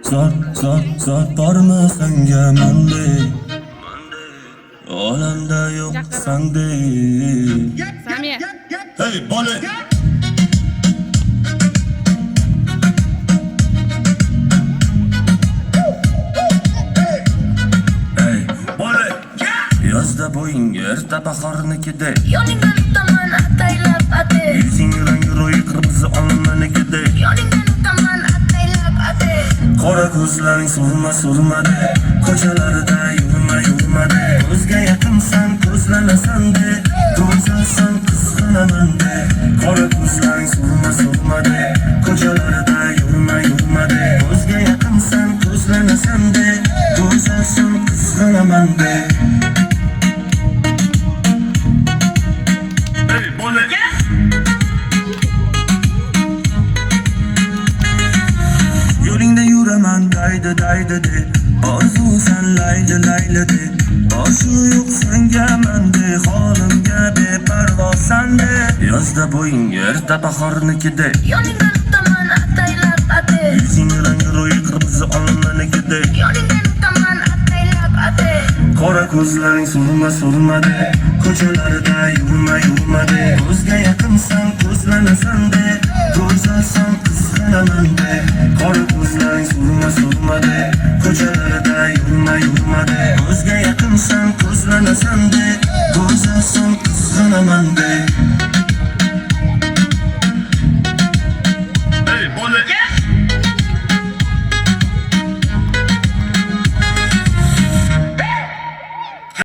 Zor bormi senga mendek olamda yo'q sendek. Samia. Hey bola. Hey bola. Yozda bo'ying erta bahornikida. Yoningdan o'taman ataylab ate. Yuzing rangi ro'yi qirmizi olmanikida. Yoningdan o'taman ataylab ate. Qora ko'zlaring surmadi. Ko'chalarda yurmadi. O'zga yaqinsan, ko'zlanasan-de. Go'zalsan, qizg'anaman-de. Qora ko'zlaring surmadi. Ko'chalarda yurmadi. O'zga yaqinsan, ko'zlanasan-de. Go'zalsan, qizg'anaman-de. Hey, bola. Yo'lingda yuraman daydi de. Orzusan layli de. Boshi yo'q senga mende, holimga beparvosan de. Yozda bo'ying erta bahornikida. Yoningdan o'taman ataylab ate. Yuzing rangi ro'yi qirmizi olmanikida. Yoningdan o'taman ataylab ate. Qora ko'zlaring surmadi. Ko'chalarda yurmadi. O'zga yaqinsan, ko'zlanasan-de. Go'zalsan, qizg'anaman-de. Qora ko'zlaring surmadi. Ko'chalarda yurmadi. O'zga yaqinsan, ko'zlanasan-de. Go'zalsan, qizg'anaman-de.